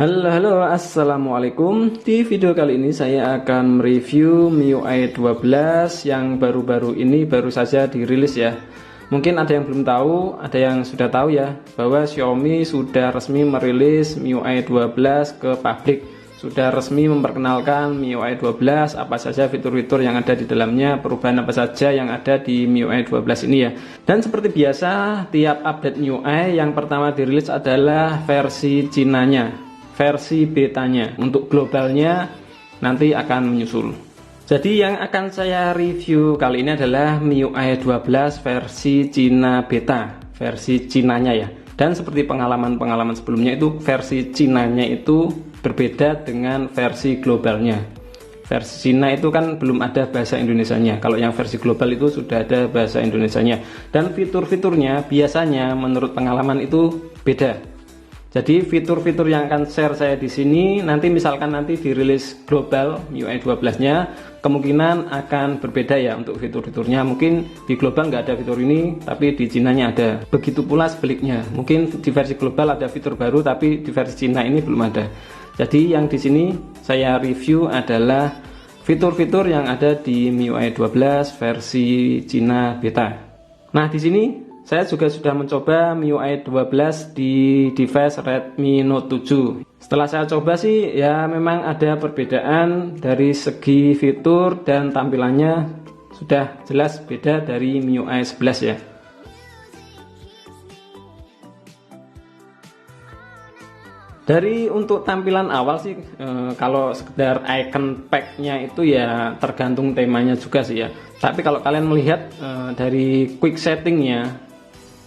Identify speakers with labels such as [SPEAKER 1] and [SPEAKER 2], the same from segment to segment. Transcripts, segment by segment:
[SPEAKER 1] Halo, assalamualaikum. Di video kali ini saya akan mereview MIUI 12 yang baru-baru ini baru saja dirilis ya. Mungkin ada yang belum tahu, ada yang sudah tahu ya, bahwa Xiaomi sudah resmi merilis MIUI 12 ke publik. Sudah resmi memperkenalkan MIUI 12, apa saja fitur-fitur yang ada di dalamnya, perubahan apa saja yang ada di MIUI 12 ini ya. Dan seperti biasa, tiap update MIUI yang pertama dirilis adalah versi Cinanya, versi betanya. Untuk globalnya nanti akan menyusul. Jadi yang akan saya review kali ini adalah MIUI 12 versi Cina beta, versi Cinanya ya. Dan seperti pengalaman-pengalaman sebelumnya itu, versi Cinanya itu berbeda dengan versi globalnya. Versi Cina itu kan belum ada bahasa Indonesianya. Kalau yang versi global itu sudah ada bahasa Indonesianya. Dan fitur-fiturnya biasanya menurut pengalaman itu beda. Jadi fitur-fitur yang akan share saya di sini nanti misalkan nanti dirilis global MIUI 12-nya kemungkinan akan berbeda ya untuk fitur-fiturnya. Mungkin di global nggak ada fitur ini, tapi di Cinanya ada. Begitu pula sebaliknya. Mungkin di versi global ada fitur baru, tapi di versi Cina ini belum ada. Jadi yang di sini saya review adalah fitur-fitur yang ada di MIUI 12 versi Cina beta. Nah, di sini saya juga sudah mencoba MIUI 12 di device Redmi Note 7. Setelah saya coba sih ya memang ada perbedaan dari segi fitur dan tampilannya sudah jelas beda dari MIUI 11 ya. Dari untuk tampilan awal sih kalau sekedar icon pack-nya itu ya tergantung temanya juga sih ya. Tapi kalau kalian melihat dari quick setting-nya,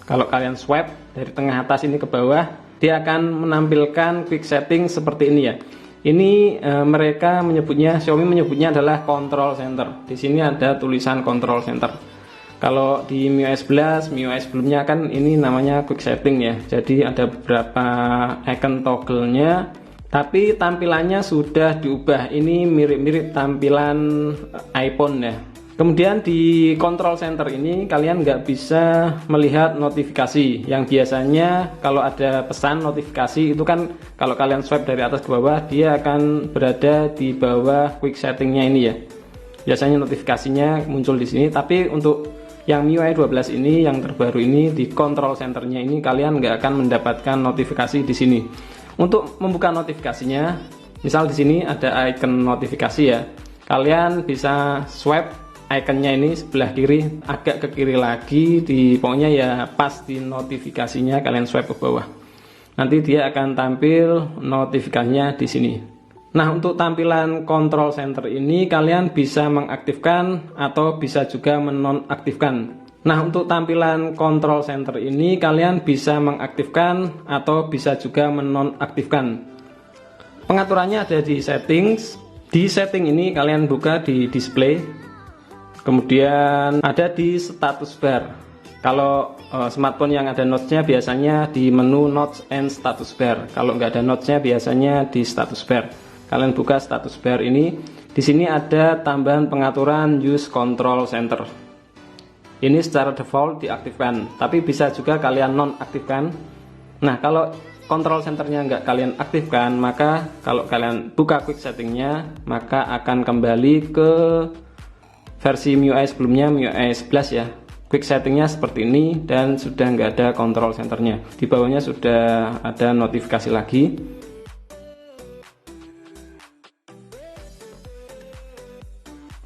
[SPEAKER 1] kalau kalian swipe dari tengah atas ini ke bawah, dia akan menampilkan quick setting seperti ini ya. Ini mereka menyebutnya, Xiaomi menyebutnya adalah control center. Di sini ada tulisan control center. Kalau di MIUI 11, MIUI sebelumnya kan ini namanya quick setting ya. Jadi ada beberapa icon toggle-nya, tapi tampilannya sudah diubah. Ini mirip-mirip tampilan iPhone ya. Kemudian di control center ini kalian nggak bisa melihat notifikasi. Yang biasanya kalau ada pesan notifikasi itu kan kalau kalian swipe dari atas ke bawah, dia akan berada di bawah quick settingnya ini ya. Biasanya notifikasinya muncul di sini, tapi untuk yang MIUI 12 ini yang terbaru ini di control centernya ini kalian nggak akan mendapatkan notifikasi di sini. Untuk membuka notifikasinya, misal di sini ada icon notifikasi ya. Kalian bisa swipe ikonnya ini sebelah kiri, agak ke kiri lagi, di pokoknya ya pas di notifikasinya kalian swipe ke bawah. Nanti dia akan tampil notifikasinya di sini. Nah, untuk tampilan control center ini kalian bisa mengaktifkan atau bisa juga menonaktifkan. Nah, untuk tampilan control center ini kalian bisa mengaktifkan atau bisa juga menonaktifkan. Pengaturannya ada di settings. Di setting ini kalian buka di display. Kemudian ada di status bar. Kalau smartphone yang ada notes-nya biasanya di menu notes and status bar. Kalau nggak ada notes-nya biasanya di status bar. Kalian buka status bar ini. Di sini ada tambahan pengaturan use control center. Ini secara default diaktifkan, tapi bisa juga kalian nonaktifkan. Nah, kalau control centernya nggak kalian aktifkan, maka kalau kalian buka quick settingnya, maka akan kembali ke versi MIUI sebelumnya, MIUI 11 ya. Quick settingnya seperti ini dan sudah nggak ada control centernya. Di bawahnya sudah ada notifikasi lagi.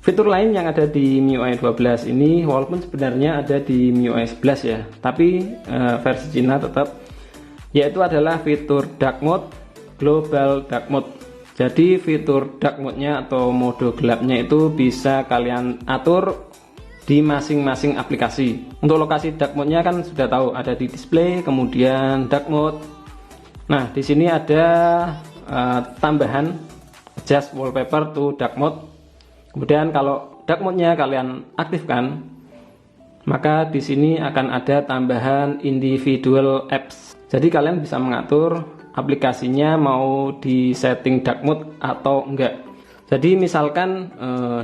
[SPEAKER 1] Fitur lain yang ada di MIUI 12 ini, walaupun sebenarnya ada di MIUI 11 ya, tapi versi Cina tetap, yaitu adalah fitur dark mode, global dark mode. Jadi fitur dark mode-nya atau mode gelapnya itu bisa kalian atur di masing-masing aplikasi. Untuk lokasi dark mode-nya kan sudah tahu, ada di display, kemudian dark mode. Nah, di sini ada tambahan adjust wallpaper to dark mode. Kemudian kalau dark mode-nya kalian aktifkan, maka di sini akan ada tambahan individual apps. Jadi kalian bisa mengatur aplikasinya mau di setting dark mode atau enggak. Jadi misalkan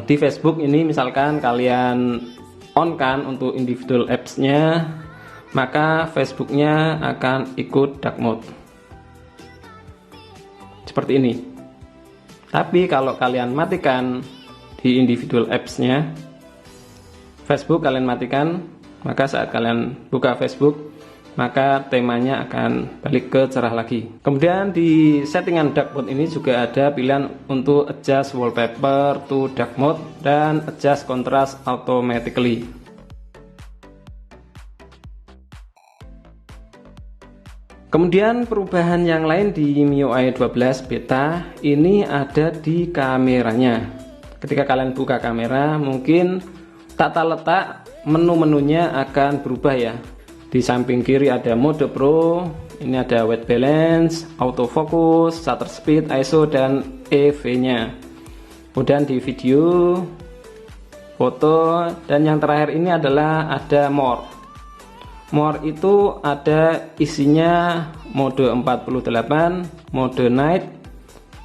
[SPEAKER 1] di Facebook ini misalkan kalian on kan untuk individual apps-nya, maka Facebooknya akan ikut dark mode. seperti ini. Tapi kalau kalian matikan di individual apps-nya, Facebook kalian matikan, maka saat kalian buka Facebook, maka temanya akan balik ke cerah lagi. Kemudian di settingan dark mode ini juga ada pilihan untuk adjust wallpaper to dark mode dan adjust contrast automatically. Kemudian perubahan yang lain di MIUI 12 beta ini ada di kameranya. Ketika kalian buka kamera, mungkin tata letak menu-menunya akan berubah ya. Di samping kiri ada mode pro, ini ada white balance, autofocus, shutter speed, ISO, dan EV-nya. Kemudian di video, foto, dan yang terakhir ini adalah ada more. More itu ada isinya mode 48, mode night,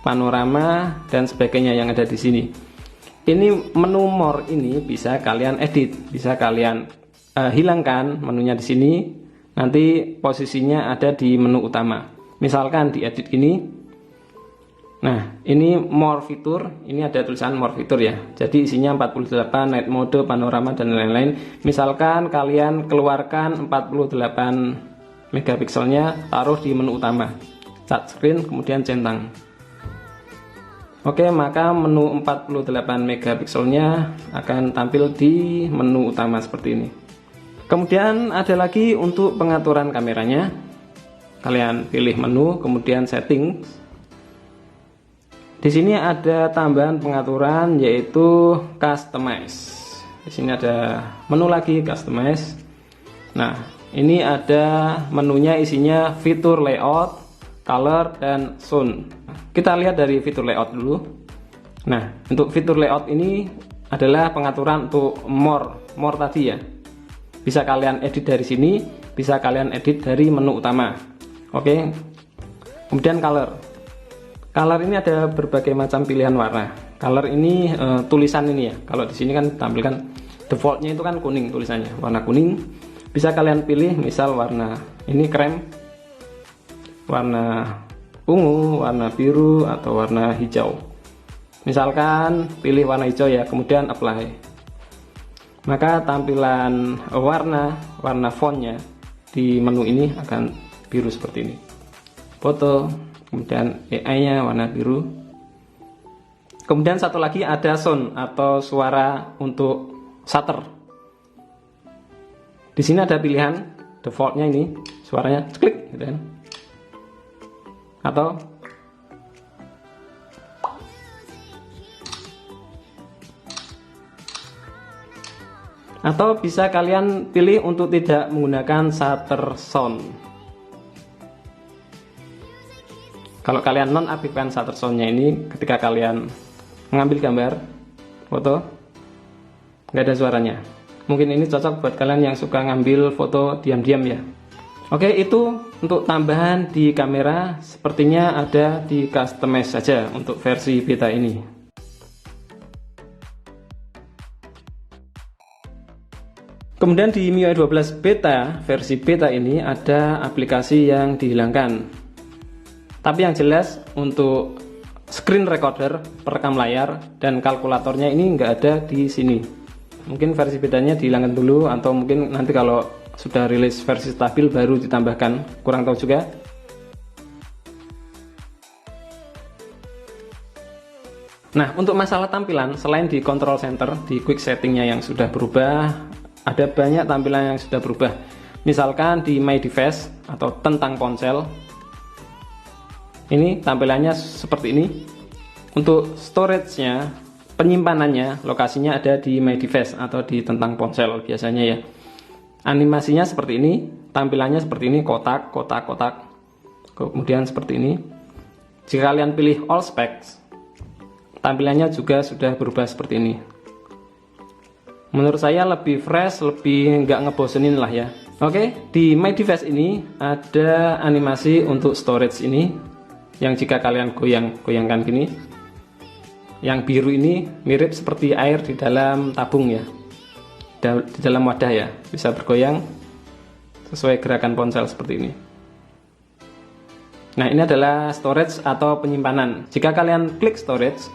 [SPEAKER 1] panorama, dan sebagainya yang ada di sini. Ini menu more ini bisa kalian edit, bisa kalian hilangkan menunya di sini, nanti posisinya ada di menu utama. Misalkan di edit ini, nah ini more fitur, ini ada tulisan more fitur ya. Jadi isinya 48, night mode, panorama, dan lain-lain. Misalkan kalian keluarkan 48 megapikselnya, taruh di menu utama, touchscreen, kemudian centang. Oke, maka menu 48 megapikselnya akan tampil di menu utama seperti ini. Kemudian ada lagi untuk pengaturan kameranya. Kalian pilih menu, kemudian setting. Di sini ada tambahan pengaturan yaitu customize. Di sini ada menu lagi customize. Nah, ini ada menunya isinya fitur layout, color, dan sound. Kita lihat dari fitur layout dulu. Nah, untuk fitur layout ini adalah pengaturan untuk more tadi ya. Bisa kalian edit dari sini, bisa kalian edit dari menu utama. Oke. Kemudian color. Color ini ada berbagai macam pilihan warna. Color ini tulisan ini ya. Kalau di sini kan tampilkan defaultnya itu kan kuning tulisannya, warna kuning. Bisa kalian pilih misal warna ini krem, warna ungu, warna biru, atau warna hijau. Misalkan pilih warna hijau ya, kemudian apply. Maka tampilan warna fontnya di menu ini akan biru seperti ini. Foto, kemudian AI-nya warna biru. Kemudian satu lagi ada sound atau suara untuk shutter. Di sini ada pilihan defaultnya ini, suaranya klik gitu kan. Atau bisa kalian pilih untuk tidak menggunakan shutter sound. Kalau kalian nonaktifkan shutter soundnya ini, ketika kalian mengambil gambar foto, nggak ada suaranya. Mungkin ini cocok buat kalian yang suka ngambil foto diam-diam ya. Oke, itu untuk tambahan di kamera. Sepertinya ada di customize saja untuk versi beta ini. Kemudian di MIUI 12 beta, versi beta ini ada aplikasi yang dihilangkan. Tapi yang jelas untuk screen recorder, perekam layar, dan kalkulatornya ini nggak ada di sini. Mungkin versi betanya dihilangkan dulu, atau mungkin nanti kalau sudah rilis versi stabil baru ditambahkan, kurang tahu juga. Nah, untuk masalah tampilan, selain di control center, di quick settingnya yang sudah berubah, ada banyak tampilan yang sudah berubah. Misalkan di My Device atau tentang ponsel, ini tampilannya seperti ini. Untuk storage-nya, penyimpanannya, lokasinya ada di My Device atau di tentang ponsel biasanya ya. Animasinya seperti ini, tampilannya seperti ini, kotak, kotak, kotak. Kemudian seperti ini. Jika kalian pilih all specs, tampilannya juga sudah berubah seperti ini. Menurut saya lebih fresh, lebih nggak ngebosenin lah ya. Oke, di My Device ini ada animasi untuk storage ini, yang jika kalian goyangkan gini, yang biru ini mirip seperti air di dalam tabung ya, di dalam wadah ya, bisa bergoyang sesuai gerakan ponsel seperti ini. Nah, ini adalah storage atau penyimpanan. Jika kalian klik storage,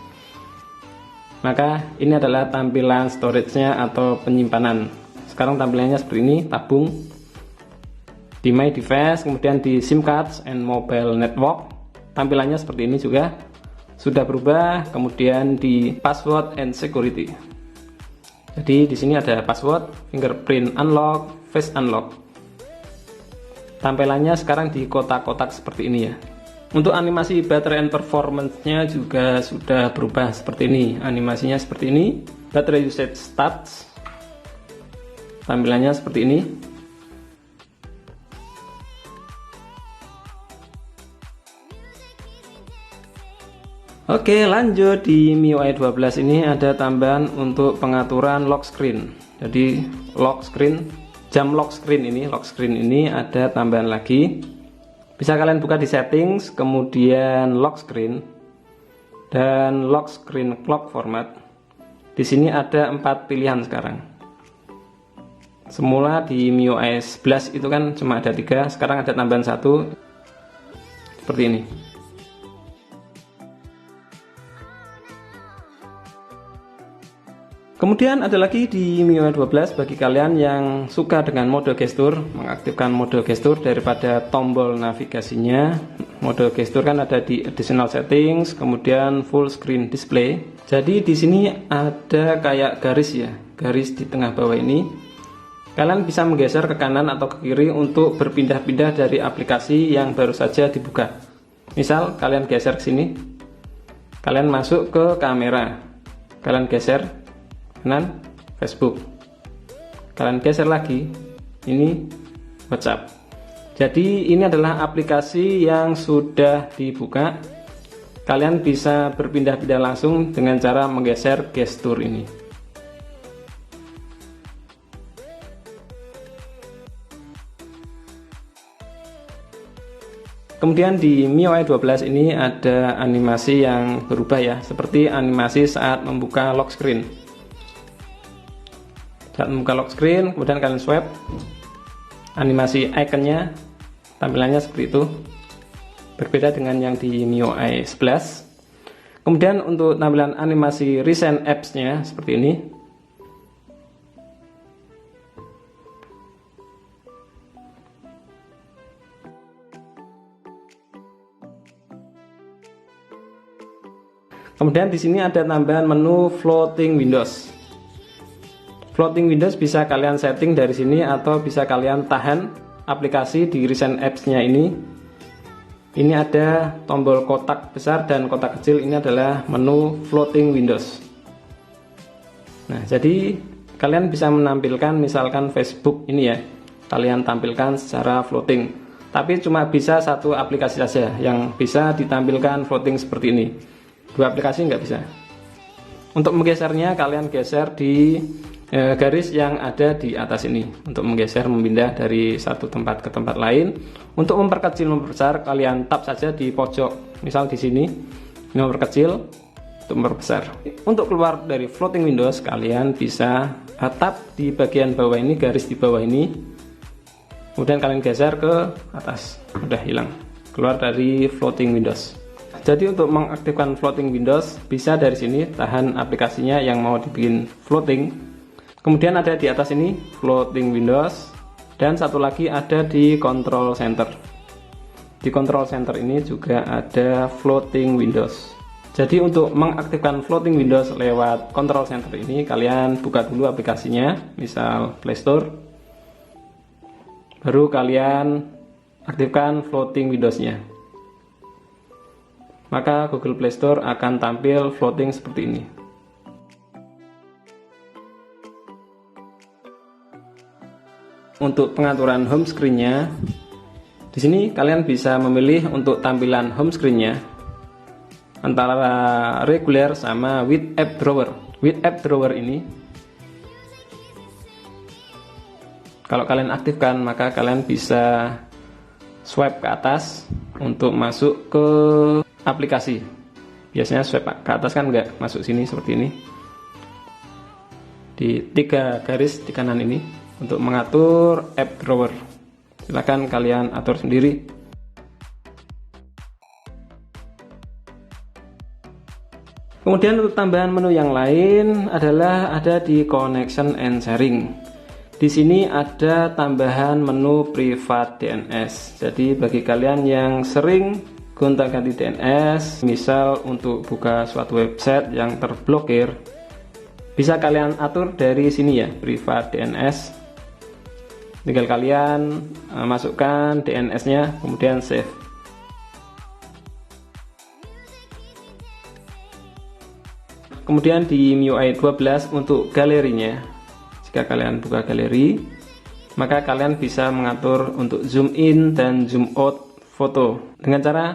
[SPEAKER 1] maka ini adalah tampilan storage-nya atau penyimpanan. Sekarang tampilannya seperti ini, tabung di My Device, kemudian di SIM cards and mobile network. Tampilannya seperti ini juga sudah berubah. Kemudian di password and security. Jadi di sini ada password, fingerprint unlock, face unlock. Tampilannya sekarang di kotak-kotak seperti ini ya. Untuk animasi baterai and performance-nya juga sudah berubah seperti ini. Animasinya seperti ini. Baterai usage stats. Tampilannya seperti ini. Oke, lanjut di MIUI 12 ini ada tambahan untuk pengaturan lock screen. Jadi lock screen, jam lock screen ini ada tambahan lagi. Bisa kalian buka di settings, kemudian lock screen dan lock screen clock format. Di sini ada 4 pilihan sekarang. Semula di MIUI 11 itu kan cuma ada 3, sekarang ada tambahan 1 seperti ini. Kemudian ada lagi di MIUI 12 bagi kalian yang suka dengan mode gestur, mengaktifkan mode gestur daripada tombol navigasinya. Mode gestur kan ada di additional settings, kemudian full screen display. Jadi di sini ada kayak garis ya, garis di tengah bawah ini. Kalian bisa menggeser ke kanan atau ke kiri untuk berpindah-pindah dari aplikasi yang baru saja dibuka. Misal kalian geser ke sini, kalian masuk ke kamera, kalian geser kanan Facebook, kalian geser lagi, ini WhatsApp. Jadi ini adalah aplikasi yang sudah dibuka. Kalian bisa berpindah-pindah langsung dengan cara menggeser gestur ini. Kemudian di MIUI 12 ini ada animasi yang berubah ya, seperti animasi saat membuka lock screen. Saat membuka lock screen, kemudian kalian swipe, animasi ikonnya tampilannya seperti itu, berbeda dengan yang di MIUI 11. Kemudian untuk tampilan animasi recent apps-nya seperti ini. Kemudian di sini ada tambahan menu floating windows. Floating windows bisa kalian setting dari sini atau bisa kalian tahan aplikasi di recent apps-nya ini. Ini ada tombol kotak besar dan kotak kecil, ini adalah menu floating windows. Nah, jadi kalian bisa menampilkan misalkan Facebook ini ya, kalian tampilkan secara floating. Tapi cuma bisa satu aplikasi saja yang bisa ditampilkan floating seperti ini. 2 aplikasi nggak bisa. Untuk menggesernya kalian geser di garis yang ada di atas ini untuk menggeser, memindah dari satu tempat ke tempat lain. Untuk memperkecil, memperbesar, kalian tap saja di pojok, misal di sini, ini memperkecil, untuk memperbesar. Untuk keluar dari floating windows, kalian bisa tap di bagian bawah ini, garis di bawah ini, kemudian kalian geser ke atas, udah hilang, keluar dari floating windows. Jadi untuk mengaktifkan floating windows bisa dari sini, tahan aplikasinya yang mau dibikin floating. Kemudian ada di atas ini floating windows, dan satu lagi ada di control center. Di control center ini juga ada floating windows. Jadi untuk mengaktifkan floating windows lewat control center ini, kalian buka dulu aplikasinya, misal Play Store, baru kalian aktifkan floating windowsnya. Maka Google Play Store akan tampil floating seperti ini. Untuk pengaturan home screen-nya, di sini kalian bisa memilih untuk tampilan home screen-nya antara reguler sama with app drawer. With app drawer ini, kalau kalian aktifkan, maka kalian bisa swipe ke atas untuk masuk ke aplikasi. Biasanya swipe ke atas kan nggak masuk sini seperti ini. Di 3 garis di kanan ini. Untuk mengatur app drawer, silakan kalian atur sendiri. Kemudian untuk tambahan menu yang lain adalah ada di connection and sharing. Di sini ada tambahan menu private DNS. Jadi bagi kalian yang sering gonta-ganti DNS, misal untuk buka suatu website yang terblokir, bisa kalian atur dari sini ya, private DNS. Tinggal kalian masukkan DNS-nya, kemudian save. Kemudian di MIUI 12 untuk galerinya, jika kalian buka galeri, maka kalian bisa mengatur untuk zoom in dan zoom out foto dengan cara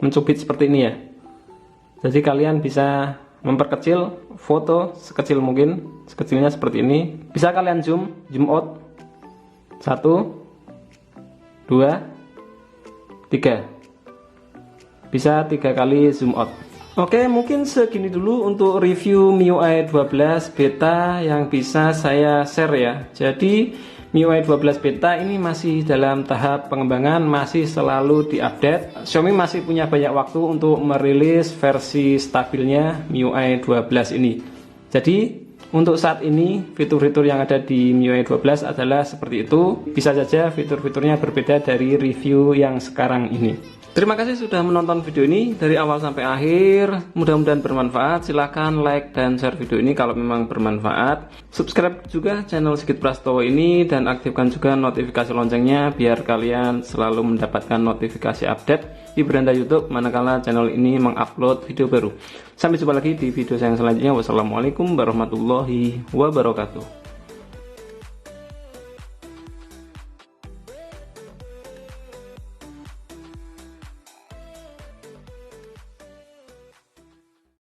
[SPEAKER 1] mencubit seperti ini ya. Jadi kalian bisa memperkecil foto sekecil mungkin, sekecilnya seperti ini. Bisa kalian zoom out 1, 2, 3. Bisa 3 kali zoom out. Oke, mungkin segini dulu untuk review MIUI 12 beta yang bisa saya share ya. Jadi MIUI 12 beta ini masih dalam tahap pengembangan, masih selalu diupdate. Xiaomi masih punya banyak waktu untuk merilis versi stabilnya MIUI 12 ini. Jadi untuk saat ini fitur-fitur yang ada di MIUI 12 adalah seperti itu. Bisa saja fitur-fiturnya berbeda dari review yang sekarang ini. Terima kasih sudah menonton video ini dari awal sampai akhir. Mudah-mudahan bermanfaat. Silahkan like dan share video ini kalau memang bermanfaat. Subscribe juga channel Sigit Prastowo ini dan aktifkan juga notifikasi loncengnya biar kalian selalu mendapatkan notifikasi update di beranda YouTube manakala channel ini mengupload video baru. Sampai jumpa lagi di video saya yang selanjutnya. Wassalamualaikum warahmatullahi wabarakatuh.